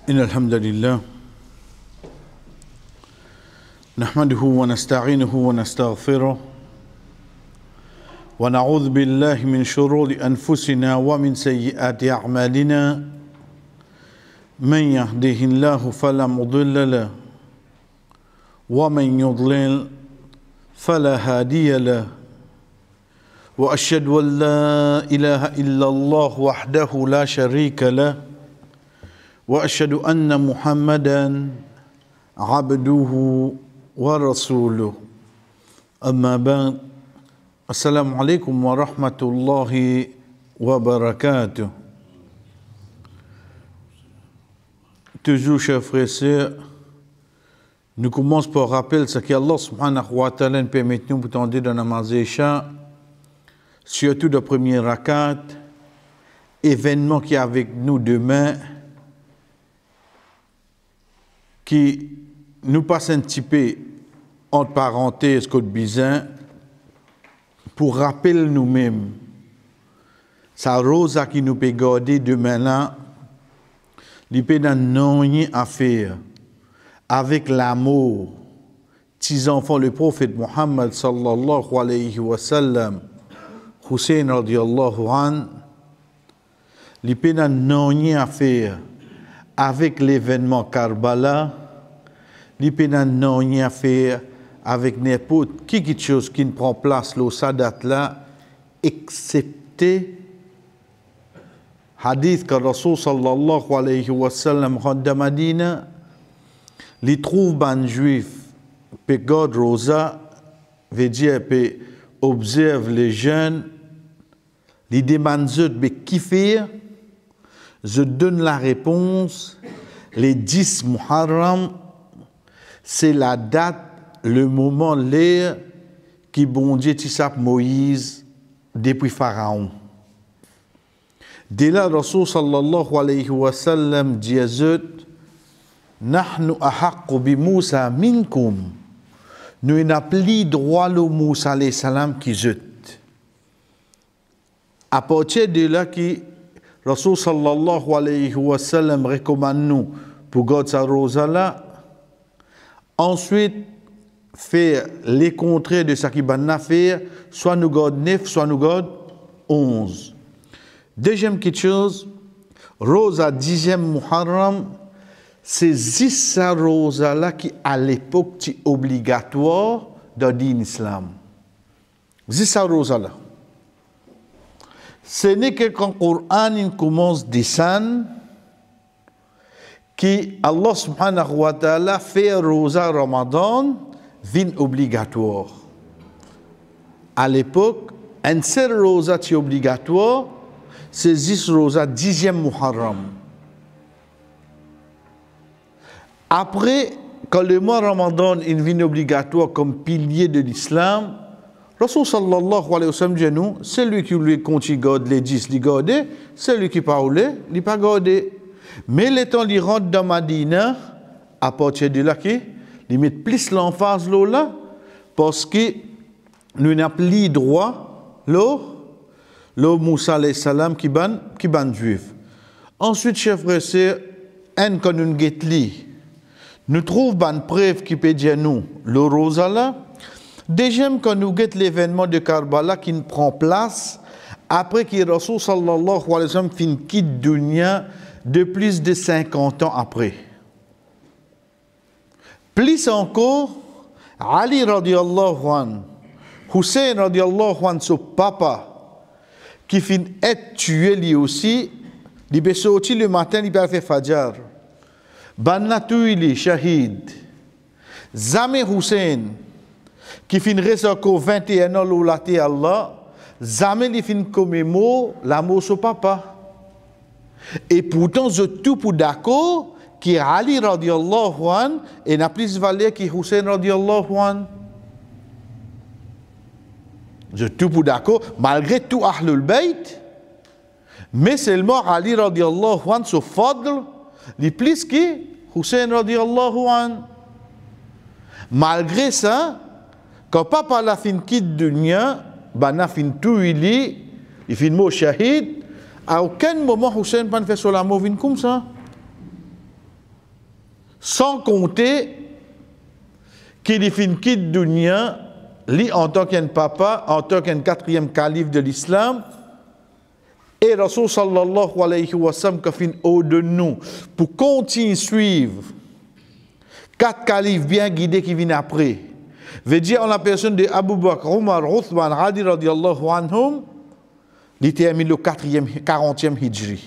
إن الحمد لله نحمده ونستعينه ونستغفره ونعوذ بالله من شرور أنفسنا ومن سيئات أعمالنا من يهده الله فلا مضل له ومن يضلل فلا هادي له وأشهد أن لا إله إلا الله وحده لا شريك له وأشهد أن محمدا عبده ورسوله أما بعد السلام عليكم ورحمة الله وبركاته. Toujours, chers frères et sœurs, nous commençons par rappeler ce qu'Allah subhanahu wa ta'ala nous permet de nous tendre dans la namaz Isha, surtout le premier rakat, événement qui est avec nous demain, qui nous passe un petit peu entre parenthèses code bizarre pour rappeler nous-mêmes sa rosa qui nous peut garder demain là, il peut n'en rien à faire avec l'amour petits enfants le prophète Muhammad sallallahu alayhi wa sallam Hussein radiyallahu an, il peut n'en rien à faire avec l'événement Karbala, il peut n'en rien à faire avec n'importe quelque chose qui ne prend place au Sadat là, excepté hadith que Rasul sallallahu alayhi wa sallam rentre à Madina, il trouve ban juif, peut garder rosa, veut dire peut observe les jeunes, il demande de qui faire. Je donne la réponse, les 10 Muharram, c'est la date, le moment, l'heure qui bon Dieu tissap Moïse depuis Pharaon. Dès là, Rasul sallallahu alayhi wa sallam dit à eux, Nahnu ahaqqu bi Moussa minkum. Nous n'avons plus droit le Moussa alayhi salam qui jette. À partir de là, qui Rasul sallallahu alayhi wa sallam recommande nous pour garder sa rosa là. Ensuite, faire les contraires de ce qui va faire, soit nous garde 9, soit nous garde 11. Deuxième petite chose, rosa 10e Muharram, c'est sa rosa là qui à l'époque est obligatoire dans l'islam. Sa rosa là. Ce n'est que quand le Coran commence à descendre, que Allah subhanahu wa ta'ala fait rosa Ramadan vin obligatoire. À l'époque, un seul rosa qui est obligatoire, c'est 10 rosa 10e Muharram. Après, quand le mois Ramadan est venu obligatoire comme pilier de l'islam, Rasul sallallahu alayhi wa sallam dit nous, celui qui lui continue garde les 10, il garde, celui qui parle, il pas gardé. Mais le temps il rentre dans Madina, à partir de là, il met plus l'emphase là, parce que nous n'avons plus droit, le Moussa alayhi salam qui ban juif. Ensuite, chers frères et sœurs, quand nous nous trouvons une preuve qui peut dire nous, le rosa là. Déjà, quand nous guettons l'événement de Karbala qui prend place, après que Rasul sallallahu alayhi wa sallam fin quitte dunya de plus de 50 ans après. Plus encore, Ali radiallahu an, Hussein radiallahu an, son papa, qui fin être tué lui aussi, il peut sortir le matin, il peut faire Fajr. Bannatou il est shahid. Zame Hussein, qui fin reste encore 21 ans là Allah, jamais il fin commémore l'amour de son papa. Et pourtant, je tout pour d'accord que Ali radiallahu an et n'a plus valeur que Hussein radiallahu an. Je tout pour d'accord, malgré tout Ahlul Bayt, mais seulement Ali radiallahu an se fadl, il plus que Hussein radiallahu an. Malgré ça, quand papa la fin quitte dunya, bana fin tout il fin mot shahid, à aucun moment Hussein n'a fait sur l'amour comme ça. Sans compter qu'il finit quitte dunya, lui en tant qu'un papa, en tant qu'un quatrième calife de l'islam, et Rasul sallallahu alayhi wa sallam qui fin au de nous pour continuer suivre quatre califes bien guidés qui viennent après. Veut dire en la personne de Abu Bakr, Omar, Uthman, Ali radiallahu anhum, il termine le 40e hijri.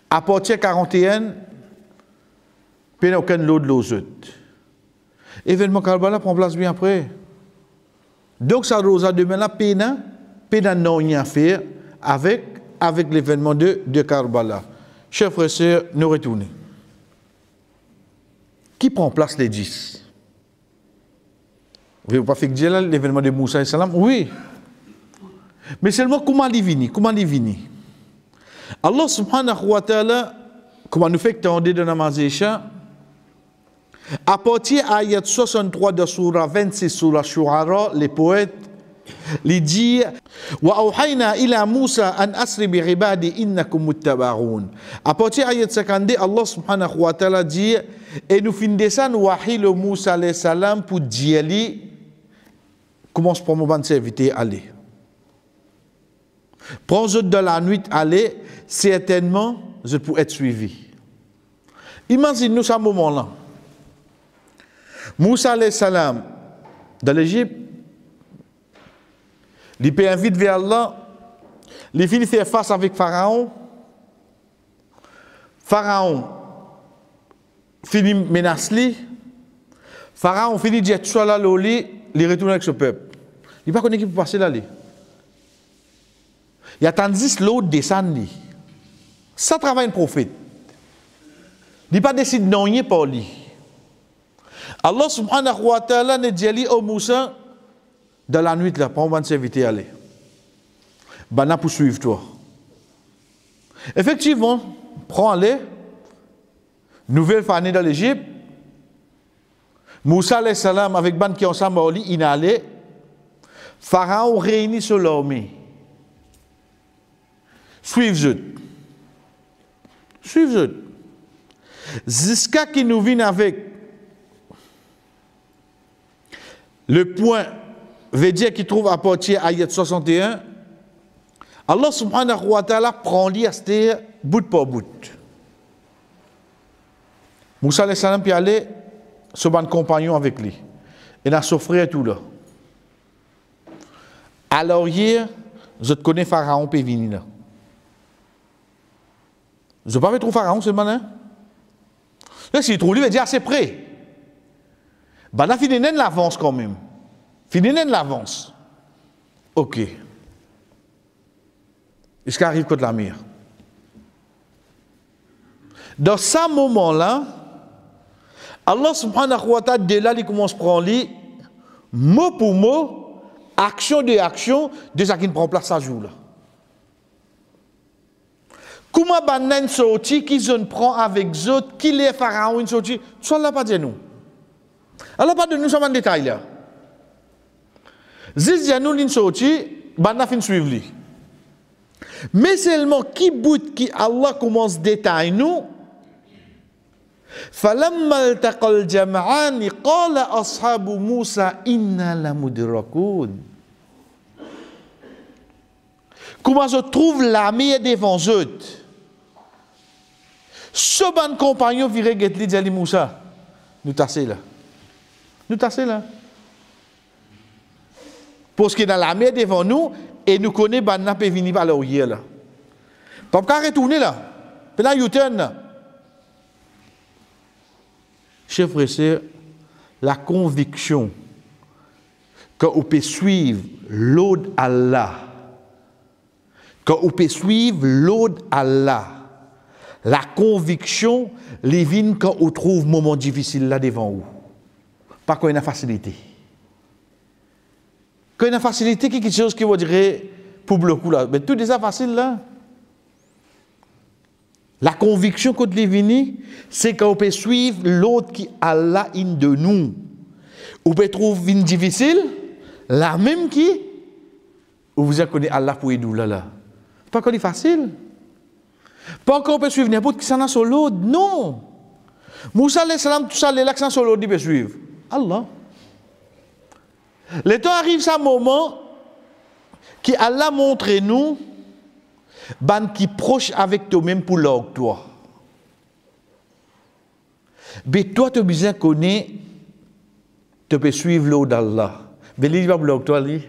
À partir de 41, il n'y a aucun lot de l'autre. Événement Karbala prend place bien après. Donc ça rosa demain là, peine non rien faire avec l'événement de Karbala. Chers frères et sœurs, nous retournons. Qui prend place les 10? Vous n'avez pas fait que dire l'événement de Moussa et Salam? Oui. Mais seulement comment il vient? Comment il vient? Allah subhanahu wa ta'ala, comment nous fait que tu de Namazécha, à partir de l'ayat 63 de Surah 26 sur la Shu'ara, les poètes, ils disent Wa awhayna ila Musa an asri bi ibadi innakum muttabaroun. À partir de l'ayat 52, Allah subhanahu wa ta'ala dit et nous finissons wahi le Musa alayhi salam pour dire comment se prendre mon serviteur aller. Prends-le de la nuit aller, certainement je peux être suivi. Imagine-nous ce moment-là. Moussa alayhi salam dans l'Égypte, il peut inviter vers Allah, il finit faire face avec Pharaon. Pharaon finit menacer. Pharaon finit dire tu là l'oli, il retourne avec ce peuple. Il n'a pas connu qui peut passer là. Il y a tandis l'autre descend. Ça travaille un prophète. Il n'a pas décidé de non rien pour lui. Allah subhanahu wa ta'ala ne dit au Moussa dans la nuit là, prends mon serviteur aller. Bana poursuivre toi. Effectivement, prends-les. Nouvelle famille dans l'Égypte. Moussa alayhi salam avec ban qui ensemble il allait. Pharaon réunit sur l'armée. Suivez-le. Suivez-le. Jusqu'à qui nous vient avec le point, veut dire qu'il trouve à partir ayat 61, Allah subhanahu wa ta'ala prend l'IST bout pour bout. Moussa alayhi salam puis aller sur un compagnon avec lui. Et a souffert tout là. Alors hier, je te connais Pharaon peut venir là. Je ne vais pas trouver Pharaon seulement là. Là, s'il trouve lui, il va dire c'est prêt. Ben là, fini l'avance quand même. Fini l'avance. Ok. Est-ce qu'il arrive contre la mer? Dans ce moment-là, Allah subhanahu wa ta'ala, de là, il commence à prendre mot pour mot, action de action, de ce qui prend place à jour là. Comment banan sorti qui se prend avec autres, qui les pharaons une sortie, ça l'a pas dit nous. Allah pas de nous sommes en détail là. Zizia nous une sortie, banan fin suivre lui. Mais seulement qui bout qui Allah commence détail nous. فلما التقى الجمعان قال أصحاب موسى إنا لمدركون. Comment se trouve l'armée devant eux? Ce bon compagnon virait Getli dit Moussa, nous tasser là. Nous tasser là. Parce que dans l'armée devant nous, et nous connaissons Banna peut venir par l'arrière là. Pas qu'à retourner là. Puis là, U-turn là. Chers frères et sœurs, la conviction qu'on peut suivre l'ordre Allah, qu'on peut suivre l'ordre Allah, la conviction, les vignes quand on trouve un moment difficile là devant vous. Pas qu'on a une facilité. Quand on a une facilité, c'est quelque chose qui vous dirait pour le coup là. Mais tout est ça facile là. La conviction contre les vignes, c'est qu'on peut suivre l'autre qui Allah in de nous. On peut trouver une difficile, la même qui, ou vous connaissez Allah pour aider là. Pas qu'on est facile. Pas qu'on peut suivre n'importe qui s'en a sur l'autre, non. Moussa alayhi salam, tout ça, l'accent sur l'autre, il peut suivre. Allah. Le temps arrive, ce moment, qui Allah montre nous, ban qui proche avec toi-même pour toi. Mais toi, tu as besoin de connaître, tu peux suivre l'eau d'Allah. Mais il va bloquer toi, lui.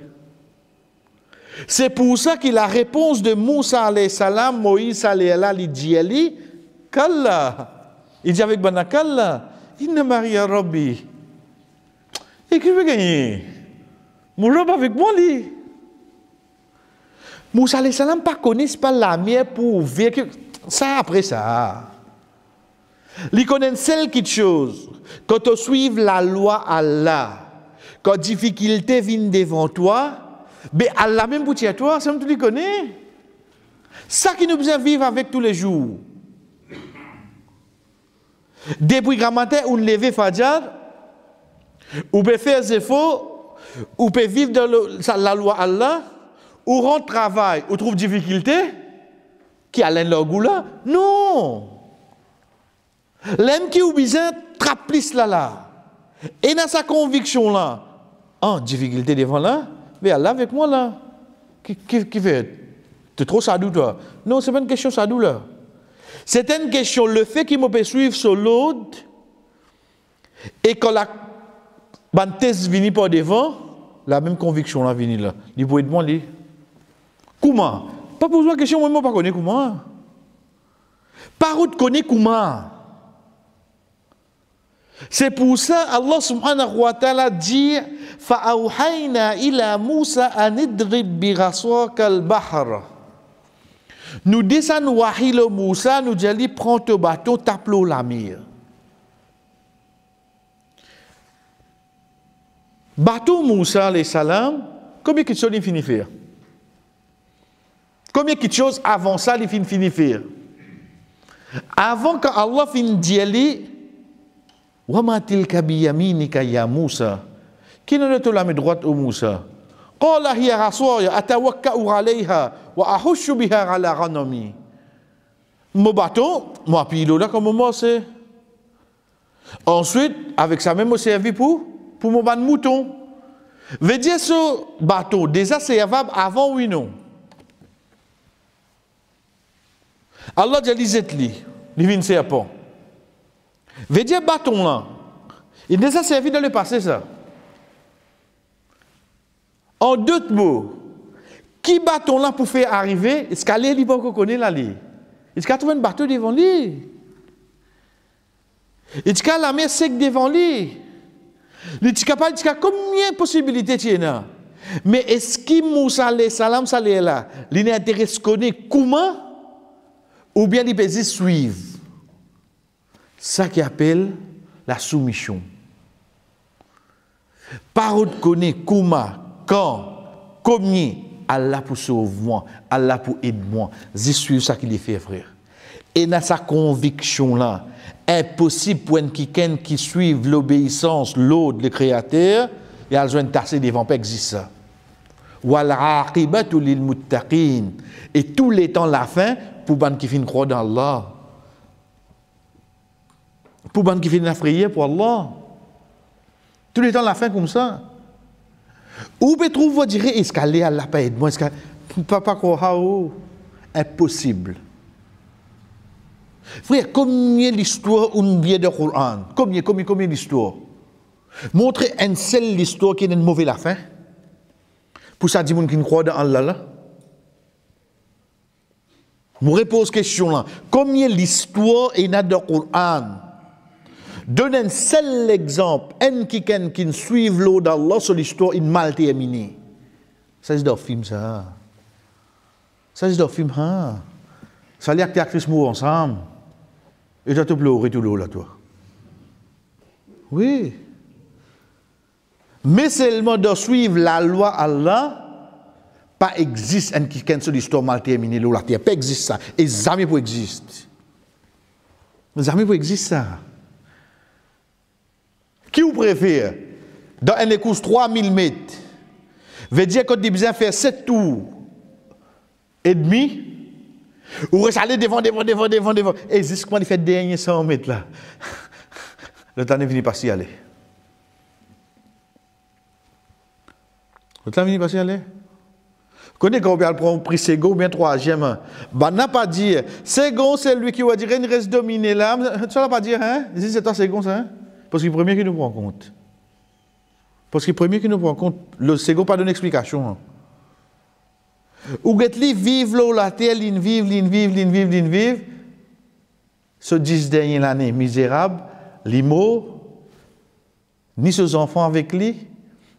C'est pour ça que la réponse de Moussa alayhi salam, Moïse alayhi salam, il dit, Kalla. Il dit avec Banakalla, Inna Maria Rabbi. Et qui veut gagner? Mon Rob avec moi, lui. Moussa alayhi salam ne connaissent pas la mienne pour vivre. Ça après ça. Ils connaissent seule quelque chose. Quand tu suives la loi Allah, quand difficulté vient devant toi, mais Allah même pour toi, ça tu le connais. Ça qui nous besoin vivre avec tous les jours. Depuis grand matin, on lève Fajr, on peut faire des efforts, on peut vivre dans la loi Allah, ou rentre travail, ou trouve difficulté, qui a leur goût là? Non! L'homme qui a besoin trappe plus là. Et dans sa conviction là, en difficulté devant là, mais Allah avec moi là. Qui fait? Tu es trop sadou toi? Non, ce n'est pas une question sadou là. C'est une question, le fait qu'il me peut suivre sur l'autre, et quand la thèse vient par devant, la même conviction là vient là. Il peut être moi lui. Comment? Pas poser la question, moi je ne connais pas comment. Par où tu connais comment? C'est pour ça Allah subhanahu wa ta'ala dit فَأَوْحَيْنَا إِلَى مُوسَى أَنِ اضْرِبْ بِعَصَاكَ الْبَحْرَ. Nous descendons wahi le Moussa, nous disons prends ton bateau, tape l'eau la mer. Bateau Moussa alayhi salam, combien de choses il finit faire? Combien de choses avant ça il finit faire? Avant que Allah finisse dire وَمَا تِلْكَ بِيَمِينِكَ يَا مُوسَى. Qui ne te la met droite au Moussa? قَالَ هِيَ عَصَايَ أَتَوَكَّأُ عَلَيْهَا وَأَحُشُّ بِهَا عَلَى غَنَمِي. Mon bateau, moi puis là comme moi c'est. Ensuite, avec ça même, c'est servi pour mon ban mouton. Veut dire ce bateau déjà c'est avant oui non. Allah dit les divine serpent. Veut dire bâton là. Il déjà servi dans le passé ça. En d'autres mots, qui bâton là pour faire arriver, est-ce qu'elle est libre qu'on connaît là li? Est-ce qu'elle trouve un bateau devant lui? Est-ce qu'elle a la mer sec devant lui? Est-ce qu'il y a combien de possibilités tu as? Mais est-ce que Moussa alayhi salam ça est là? Il est intéressé à connaître comment ou bien il peut suivre? Ça qui appelle la soumission. Parole connaît comment, quand, combien, Allah pour sauver moi, Allah pour aider moi. Je suis ça qu'il fait, frère. Et dans sa conviction là, impossible pour quelqu'un qui suive l'obéissance, l'ordre, le Créateur, et a besoin de tasser devant pas existe ça. Wal aqibatu lil muttaqin. Et tous les temps la fin pour ban qui fin croire dans Allah. Pour ban qui fin la prière pour Allah. Tous les temps la fin comme ça. Où peut trouver dire est-ce qu'elle est à la paix de moi, est-ce que papa croire impossible. Frère, combien l'histoire ou bien de Coran? Combien l'histoire? Montrer une seule histoire qui est une mauvaise la fin. Pour ça, dit qui ne croit dans Allah là. Je repose question là. Combien l'histoire est dans le Coran? Donne un seul exemple. Un qui suit l'eau d'Allah sur l'histoire, une mal terminée. Ça c'est dans le film ça. Ça c'est dans le film hein. Ça les acteurs actrices mourent ensemble. Et tu as tout pleuré tout l'eau là toi. Oui. Mais seulement de suivre la loi Allah, pas existe un qui sur l'histoire mal terminée l'eau la terre. Pas existe ça. Et jamais pour existe. Jamais pour existe ça. Qui vous préfère? Dans une course 3000 mètres, veut dire que tu as besoin de faire 7 tours et demi, ou rester aller devant. Et jusqu'à il fait dernier 100 mètres là. Le temps est fini par s'y aller. Le temps est fini par s'y aller. Connais quand on prend prix second, bien troisième. Ben, n'a pas dit, second, c'est lui qui va dire, il reste dominé là. Ça ne va pas dire, hein? C'est toi second, ça, hein? Parce que le premier qui nous prend compte. Parce que le premier qui nous prend compte, le second pas donne explication. Hein. Ou get-li vive l'eau, la terre, l'in vive. Ce 10 dernières années, misérable, l'imo, ni ses enfants avec lui,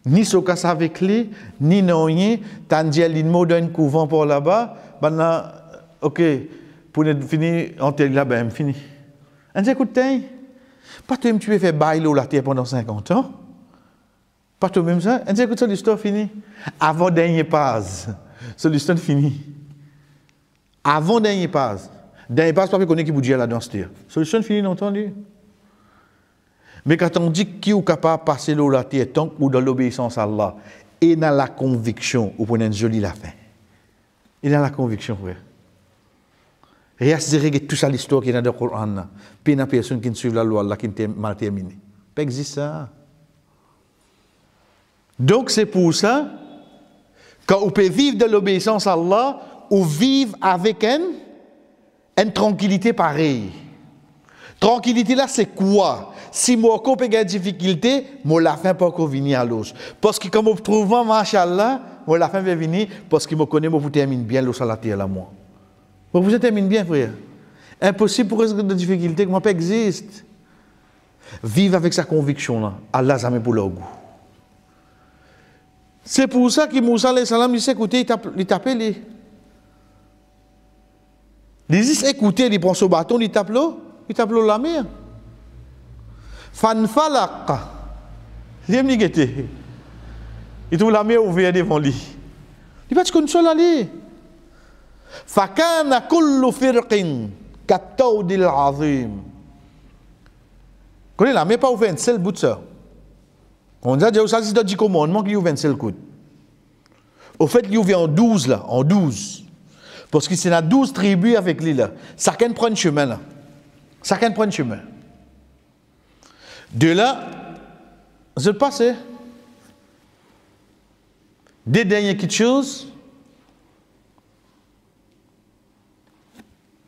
ni ce casse avec lui, ni non rien, tandis que l'imo d'un couvent pour là-bas, maintenant, ok, pour finir, on te dit là-bas, fini. On dit, écoute, pas toi-même tu veux faire bail l'eau, la terre pendant 50 ans. Pas toi-même ça. On dit, écoute, ça, l'histoire finie. Avant dernier passe. C'est l'histoire finie. Avant dernier passe. Dernier passe, pas qu'on est qui vous dit là dans ce tir. Solution finie, non entendu. Mais quand on dit qui est capable de passer l'eau la terre tant ou dans l'obéissance à Allah et dans la conviction, vous prenez une jolie la fin. Et dans la conviction, frère. Et à se dire tout ça l'histoire qui est dans le Coran, puis il y a personne qui ne suit la loi là qui est mal terminée. Pas existe ça. Donc c'est pour ça quand on peut vivre de l'obéissance à Allah ou vivre avec une tranquillité pareille. Tranquillité là c'est quoi? Si moi j'ai des difficultés, moi la fin pas encore venir à l'os. Parce que comme on trouve machallah, moi la fin va venir parce que je connais moi vous termine bien l'os à la terre là moi. Vous termine bien frère. Impossible pour résoudre des difficultés que moi pas existe. Vivre avec sa conviction là, Allah ça met pour leur goût. C'est pour ça que Moussa alayhi salam dit écoutez, il tape les. Il dit écoutez, il prend son bâton, il tape l'eau la mer. Fanfalaq. Il trouve la mer ouverte devant lui. Il va te connaître ça aller. Fakana kullu firqin katawdil azim. Connais la mer pas ouvert un seul bout de ça. On a dit ça c'est dans 10 commandements qu'il ouvre un seul coup. Au fait, il ouvre en 12 là, en 12. Parce que c'est dans 12 tribus avec lui là. Chacun prend un chemin là. Chacun prend un chemin. De là, je le passe. Des dernières petites choses,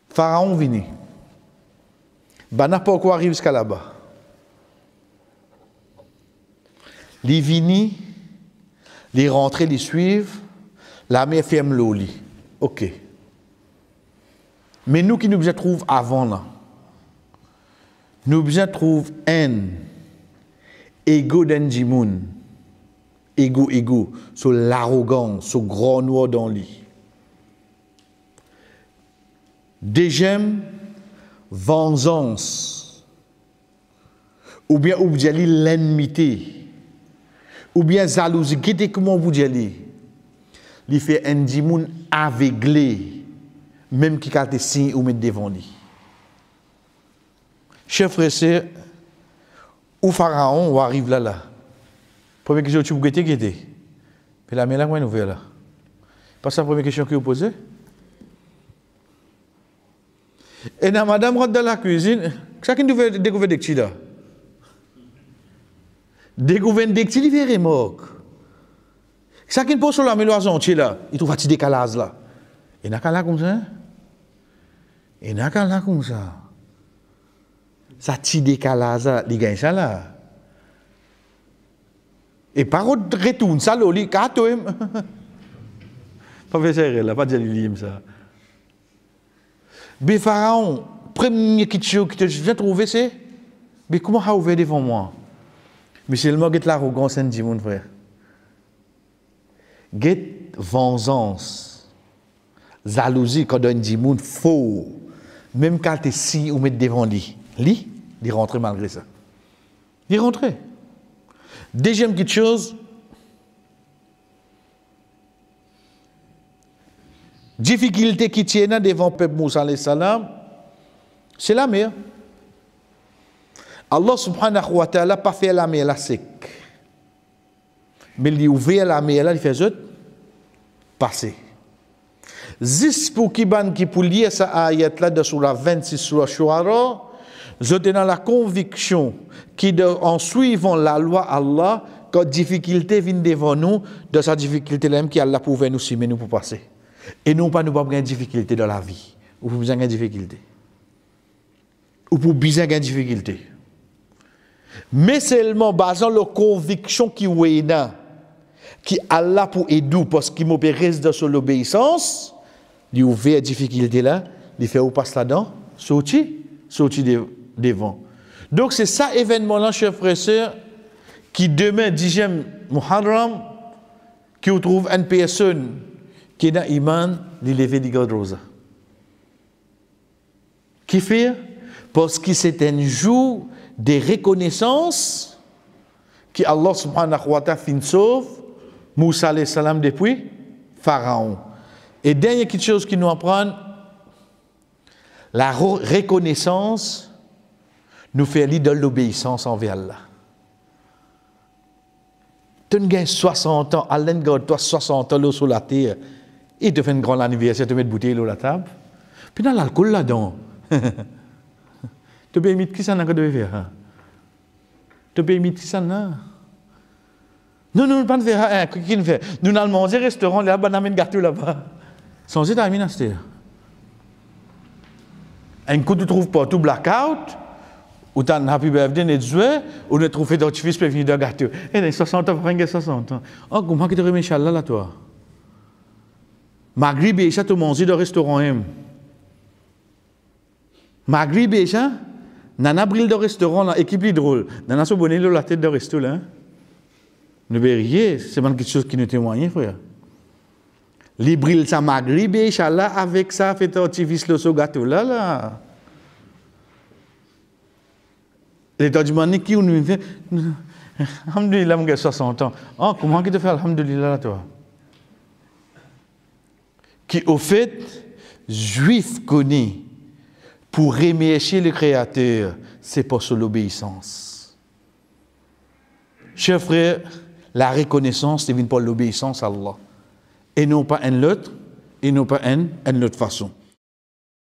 Pharaon vient. Ben, n'a pas quoi arrive jusqu'à là-bas. Les vini, les rentrées, les suivent, la mer ferme l'eau. Ok. Mais nous qui nous besoin trouver avant là, nous besoin trouver un ego d'Endjimoun, ego, sur l'arrogance, sur grand noir dans lui. Deuxième, vengeance, ou bien l'ennemité. Ou bien jalousie, comment vous dites, il fait un dimoun aveuglé, même qui a des signes ou met devant lui. Chef frère, où Pharaon ou arrive là. Première question que tu vous guettez. Puis la main là, moi, nous là. Pas ça la première question que vous posez. Et là, madame rentre dans la cuisine, chacun devait découvrir des petits là. Découvrir des petits, il fait remorque. Chacun pose sur la méloison, il trouve un petit décalage là. Il n'a qu'à là comme ça. Il n'a qu'à là comme ça. Ça petit décalage là, il gagne ça là. Et par contre, retourne ça, il a tout. Pas faire ça là, pas dire l'île ça. Mais Pharaon, première question que tu viens trouver, c'est mais comment a ouvert devant moi? Mais c'est le mot de l'arrogance, dit mon frère. Get vengeance, jalousie, quand on dit moun faux, même quand tu es si ou mettre devant lui, il rentre malgré ça. Il rentre. Deuxième petite chose, difficulté qui tient devant le peuple Moussa alayhi salam, c'est la mer. Allah subhanahu wa ta'ala n'a pas fait la mer la sec. Mais il a ouvert la mer là, il fait juste passer. Juste pour qui pour lire cette ayat là de sur la 26 sur la Shuara, je suis dans la conviction qu'en suivant la loi Allah, quand difficulté vient devant nous, de sa difficulté là même qui Allah pouvait nous simer nous pour passer. Et non pas nous pas avoir de difficulté dans la vie. Ou pour besoin de difficulté. Ou pour besoin de difficulté. Mais seulement basant la conviction qui est là, qui Allah pour aider parce qu'il m'opère sur l'obéissance, il ouvre la difficulté là, il fait où passe là-dedans, sortir devant. Donc c'est ça événement là, chers frères et sœurs, qui demain 10e Muharram, qui trouve une personne qui est dans l'iman, il lever du God Rosa. Qui fait? Parce que c'est un jour de reconnaissance que Allah subhanahu wa ta'ala fin sauve Moussa alayhi salam depuis Pharaon. Et dernière quelque chose qui nous apprend, la reconnaissance nous fait aller dans l'obéissance envers Allah. Tu as 60 ans, Allah garde toi 60 ans sur la terre, et te fait un grand anniversaire, te met une bouteille sur la table, puis dans l'alcool là-dedans. Tu peux imiter qui ça n'a que de faire. Tu peux imiter qui ça n'a. Non, pas de faire. Qui ne fait? Nous allons manger au restaurant, là-bas, on a un gâteau là-bas. Sans état, c'est un coup, tu trouves pas tout blackout, ou tu as un happy birthday, net joué, ou tu trouves d'artifice pour venir d'un gâteau. Et 60 ans, 60 ans. Oh, comment tu te remets Inch'Allah là, toi? Maghrib et Isha, tu manges dans le restaurant. Maghrib et Isha, Nana brille dans le restaurant, équipe drôle. Nana se bonne la tête de resto là. Ne verriez, c'est pas quelque chose qui nous témoigne, frère. Les brille ça Maghrib et Inch'Allah, avec ça, fait artifice le gâteau là. Les temps du moment qui nous fait, alhamdulillah, mon gars, 60 ans. Oh, comment tu te fais alhamdulillah là, toi? Qui, au fait, juif connaît, pour remercier le Créateur, c'est pour son obéissance. Chers frères, la reconnaissance, c'est pour l'obéissance à Allah. Et non pas une autre, et non pas une autre façon.